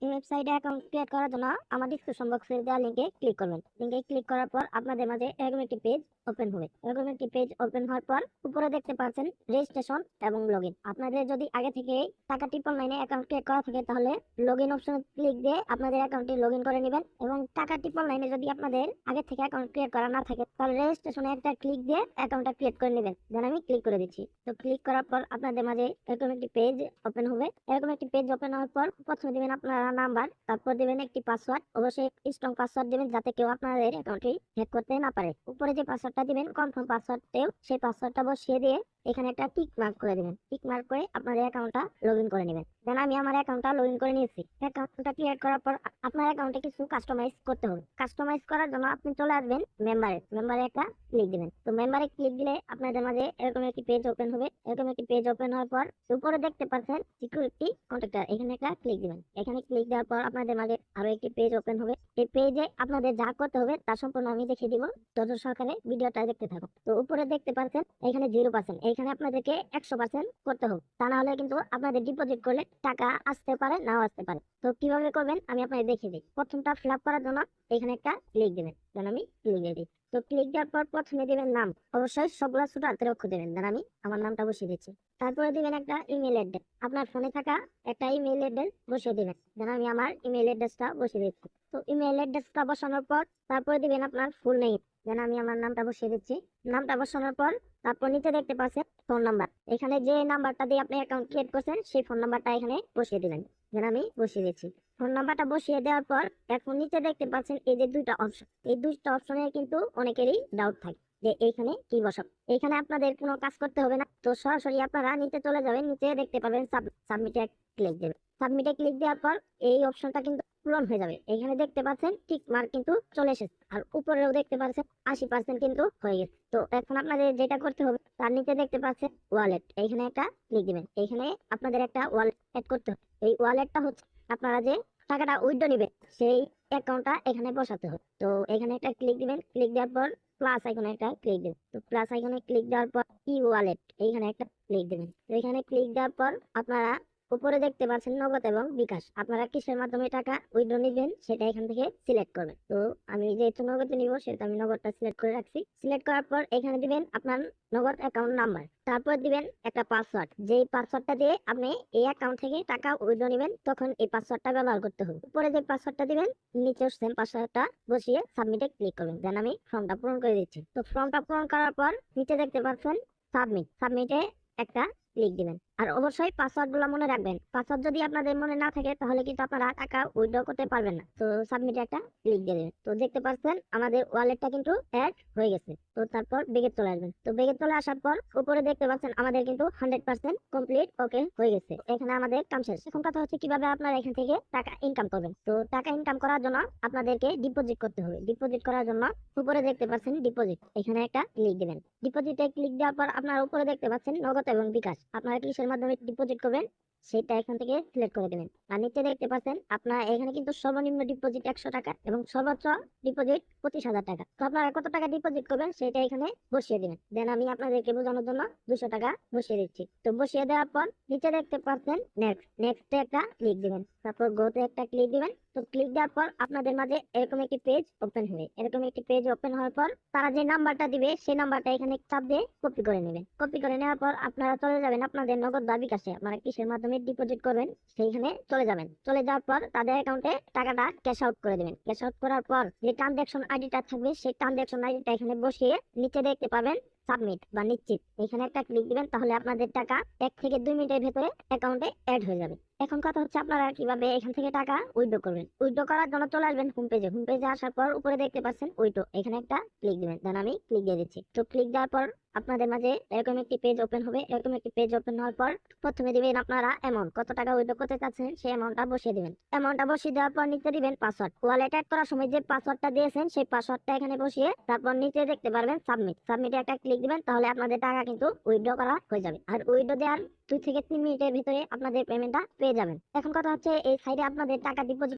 এই ওয়েবসাইটে account create করার জন্য আমার ডিসক্রিপশন বক্সে দেওয়া লিংকে ক্লিক করবেন। লিংকে ক্লিক করার পর আপনাদের মাঝে এরকম একটি পেজ ওপেন হবে। এরকম একটি পেজ ওপেন হওয়ার পর উপরে দেখতে পাচ্ছেন রেজিস্ট্রেশন এবং লগইন। আপনাদের যদি আগে থেকে টাকা অনলাইনে অ্যাকাউন্ট ক্রিয়েট করা থাকে তাহলে লগইন অপশনে ক্লিক দিয়ে আপনাদের অ্যাকাউন্টটি লগইন করে নেবেন, এবং টাকা অনলাইনে যদি আপনাদের আগে থেকে অ্যাকাউন্ট ক্রিয়েট করা না থাকে তাহলে রেজিস্ট্রেশনে একটা ক্লিক দিয়ে অ্যাকাউন্টটা ক্রিয়েট করে নেবেন। দেন আমি ক্লিক করে দিচ্ছি। তো ক্লিক করার পর আপনাদের মাঝে এরকম একটি পেজ ওপেন হবে। এরকম একটি পেজ ওপেন হওয়ার পর প্রথমে দিবেন আপনারা নাম্বার, তারপর দিবেন একটি পাসওয়ার্ড, অবশ্যই স্ট্রং পাসওয়ার্ড দিবেন যাতে কেউ আপনাদের অ্যাকাউন্টটি হ্যাক করতে না পারে। উপরে যে পাসওয়ার্ডটা দিবেন কনফার্ম পাসওয়ার্ডটাও সেই পাসওয়ার্ডটা বসিয়ে দিয়ে এখানে একটা টিক মার্ক করে দিবেন। টিক মার্ক করে আপনাদের অ্যাকাউন্টটা লগইন করে নেবেন। দেন আমি আমার অ্যাকাউন্টটা লগইন করে নিয়েছি। অ্যাকাউন্টটা ক্রিয়েট করার পর আপনার অ্যাকাউন্টে কিছু কাস্টমাইজ করতে হবে। কাস্টমাইজ করার জন্য আপনি চলে আসবেন মেম্বারে একটা ক্লিক দিবেন। তো মেম্বারে ক্লিক দিলে আপনাদের মাঝে এরকম একটি পেজ ওপেন হবে। এরকম একটি পেজ ওপেন হওয়ার পর উপরে দেখতে পাচ্ছেন সিকিউরিটি কন্ট্যাক্টর, এখানে একটা ক্লিক দিবেন। এখানে ক্লিক দেওয়ার পর আপনাদের মাঝে আরো একটি পেজ ওপেন হবে। এই পেজে আপনাদের যা করতে হবে তা সম্পূর্ণ আমি দেখিয়ে দিব, ধৈর্য সহকারে ভিডিওটা দেখতে থাকুন। তো উপরে দেখতে পাচ্ছেন এখানে 0%, এখানে আপনাদেরকে 100% করতে হবে, তা না হলে কিন্তু আপনাদের ডিপোজিট করলে টাকা আসতে পারে নাও আসতে পারে। তো কিভাবে করবেন আমি আপনাদের দেখিয়ে দিই। প্রথমটা ফিল আপ করার জন্য এখানে একটা ক্লিক দিবেন। দেন আমি ক্লিক দিয়ে দিই। তো ক্লিক দেওয়ার পর প্রথমে দিবেন নাম, অবশ্যই সবগুলা ছোট হাতের অক্ষর দিবেন। দেন আমি আমার নামটা বসিয়ে দিচ্ছি। তারপরে দিবেন একটা ইমেল অ্যাড্রেস, আপনার ফোনে থাকা একটা ইমেল অ্যাড্রেস বসিয়ে দিবেন। দেন আমি আমার ইমেল অ্যাড্রেসটা বসিয়ে দিচ্ছি। তো ইমেল অ্যাড্রেসটা বসানোর পর তারপরে দিবেন আপনার ফুল নেম। দেন আমি আমার নামটা বসিয়ে দিচ্ছি। নামটা বসানোর পর তারপর নিচে দেখতে পাচ্ছেন ফোন নাম্বার, এখানে যে নাম্বারটা দিয়ে আপনি অ্যাকাউন্ট ক্রিয়েট করছেন সেই ফোন নাম্বারটা এখানে বসিয়ে দিবেন। দেন আমি বসিয়ে দিচ্ছি। ফোন নাম্বারটা বসিয়ে দেওয়ার পর এখন নিচে দেখতে পাচ্ছেন এই যে দুইটা অপশন, এই দুইটা অপশনে কিন্তু অনেকেরই ডাউট থাকে যে এইখানে কি বসাবো। এখানে আপনাদের কোনো কাজ করতে হবে না, তো সরাসরি আপনারা নিচে চলে যাবেন। নিচে দেখতে পাবেন সাবমিটে ক্লিক দেবেন। সাবমিটে ক্লিক দেওয়ার পর এই অপশনটা কিন্তু পূরণ হয়ে যাবে। এখানে দেখতে পাচ্ছেন টিক মার্ক কিন্তু চলে এসেছে, আর উপরেও দেখতে পাচ্ছেন 80% কিন্তু হয়ে গেছে। তো এখন আপনাদের যেটা করতে হবে তার নিচে দেখতে পাচ্ছেন ওয়ালেট, এখানে একটা ক্লিক দিবেন। এখানে আপনাদের একটা ওয়ালেট অ্যাড করতে হবে। এই ওয়ালেটটা হচ্ছে আপনারা যে টাকাটা উইথড্র নিবেন সেই অ্যাকাউন্টটা এখানে বসাতে হবে। তো এখানে একটা ক্লিক দিবেন। ক্লিক দেওয়ার পর প্লাস আইকনে একটা ক্লিক দিবেন। তো প্লাস আইকনে ক্লিক দেওয়ার পর ই ওয়ালেট এইখানে একটা ক্লিক দিবেন। তো এখানে ক্লিক দেওয়ার পর আপনারা উপরে দেখতে পাচ্ছেন নগদ এবং বিকাশ, আপনারা কিসের মাধ্যমে টাকা উইথড্র নিবেন সেটা এখান থেকে সিলেক্ট করবেন। তো আমি যেহেতু নগদে নিব সেহেতু আমি নগদটা সিলেক্ট করে রাখছি। সিলেক্ট করার পর এখানে দিবেন আপনার নগদ অ্যাকাউন্ট নাম্বার, তারপর দিবেন একটা পাসওয়ার্ড। যেই পাসওয়ার্ডটা দিয়ে আপনি এই অ্যাকাউন্ট থেকে টাকা উইথড্র নেবেন তখন এই পাসওয়ার্ডটা ব্যবহার করতে হবে। উপরে যে পাসওয়ার্ডটা দিবেন নিচেও সেম পাসওয়ার্ডটা বসিয়ে সাবমিটে ক্লিক করবেন। দেন আমি ফর্মটা পূরণ করে দিচ্ছি। তো ফর্মটা পূরণ করার পর নিচে দেখতে পাচ্ছেন সাবমিটে একটা ক্লিক দিবেন। আর অবশ্যই পাসওয়ার্ড গুলো মনে রাখবেন। পাসওয়ার্ড যদি আপনাদের মনে না থাকে তাহলে কিন্তু আপনারা টাকা উইথড্র করতে পারবেন না। তো সাবমিটে একটা ক্লিক দিয়ে দেবেন। তো দেখতে পাচ্ছেন আমাদের ওয়ালেটটা কিন্তু অ্যাড হয়ে গেছে। তো তারপর ব্যাগে চলে আসবেন। তো ব্যাগে চলে আসার পর উপরে দেখতে পাচ্ছেন আমাদের কিন্তু 100% কমপ্লিট ওকে হয়ে গেছে। এখানে আমাদের কাম শেষ। এখন কথা হচ্ছে কিভাবে আপনারা এখান থেকে টাকা ইনকাম করবেন। তো টাকা ইনকাম করার জন্য আপনাদেরকে ডিপোজিট করতে হবে। ডিপোজিট করার জন্য উপরে দেখতে পাচ্ছেন ডিপোজিট, এখানে একটা ক্লিক দিবেন। ডিপোজিটে ক্লিক দেওয়ার পর আপনার উপরে দেখতে পাচ্ছেন নগদ এবং বিকাশ, আপনারা কিসের মাধ্যমে ডিপোজিট করবেন সেটা এখান থেকে সিলেক্ট করে দেবেন। আর নিচে দেখতে পাচ্ছেন আপনারা এখানে কিন্তু সর্বনিম্ন ডিপোজিট 100 টাকা এবং সর্বোচ্চ ডিপোজিট 25,000 টাকা। তো আপনারা কত টাকা ডিপোজিট করবেন সেটা এখানে বসিয়ে দিবেন। দেন আমি আপনাদেরকে বোঝানোর জন্য 200 টাকা বসিয়ে দিচ্ছি। তো বসিয়ে দেওয়ার পর নিচে দেখতে পাচ্ছেন নেক্সটে একটা ক্লিক দিবেন, তারপর গোতে একটা ক্লিক দিবেন। তো ক্লিক দেওয়ার পর আপনাদের মাঝে এরকম একটি পেজ ওপেন হবে। এরকম একটি পেজ ওপেন হওয়ার পর তারা যে নাম্বারটা দিবে সেই নাম্বারটা এখানে চাপ দিয়ে কপি করে নেবেন। কপি করে নেওয়ার পর আপনারা চলে যাবেন আপনাদের নগদ বা বিকাশে, আপনারা কিসের মাধ্যমে ডিপোজিট করবেন সেইখানে চলে যাবেন। চলে যাওয়ার পর তাদের অ্যাকাউন্টে টাকাটা ক্যাশ আউট করে দেবেন। ক্যাশ আউট করার পর যে ট্রানজাকশন আইডিটা থাকবে সেই ট্রানজাকশন আইডিটা এখানে বসিয়ে নিচে দেখতে পাবেন সাবমিট বা নিশ্চিত, এখানে একটা ক্লিক দিবেন। তাহলে আপনাদের টাকা 1 থেকে 2 মিনিটের ভেতরে অ্যাকাউন্টে অ্যাড হয়ে যাবে। এখন কথা হচ্ছে আপনারা কিভাবে এখান থেকে টাকা উইথড্র করবেন। উইথড্র করার জন্য চলে আসবেন হোম পেজে। হোম পেজে আসার পর উপরে দেখতে পাচ্ছেন উইথড্র, এখানে একটা ক্লিক দিবেন। দেন আমি ক্লিক দিয়ে দিচ্ছি। তো ক্লিক দেওয়ার পর আপনাদের মাঝে এরকম একটি পেজ ওপেন হবে। এরকম একটি পেজ ওপেন হওয়ার পর প্রথমে দিবেন আপনারা অ্যামাউন্ট, কত টাকা উইথড্র করতে চাচ্ছেন সেই অ্যামাউন্টটা বসিয়ে দিবেন। অ্যামাউন্টটা বসিয়ে দেওয়ার পর নিচে দিবেন পাসওয়ার্ড। ওয়ালেট অ্যাড করার সময় যে পাসওয়ার্ডটা দিয়েছেন সেই পাসওয়ার্ডটা এখানে বসিয়ে তারপর নিচে দেখতে পারবেন সাবমিটে একটা ক্লিক দিবেন। তাহলে আপনাদের টাকা কিন্তু উইথড্র করা হয়ে যাবে। আর উইথড্র দেওয়ার 2 থেকে 3 মিনিটের ভিতরে আপনাদের পেমেন্টটা পেয়ে যাবেন। এখন কথা হচ্ছে এই সাইডে আপনাদের টাকা ডিপোজিট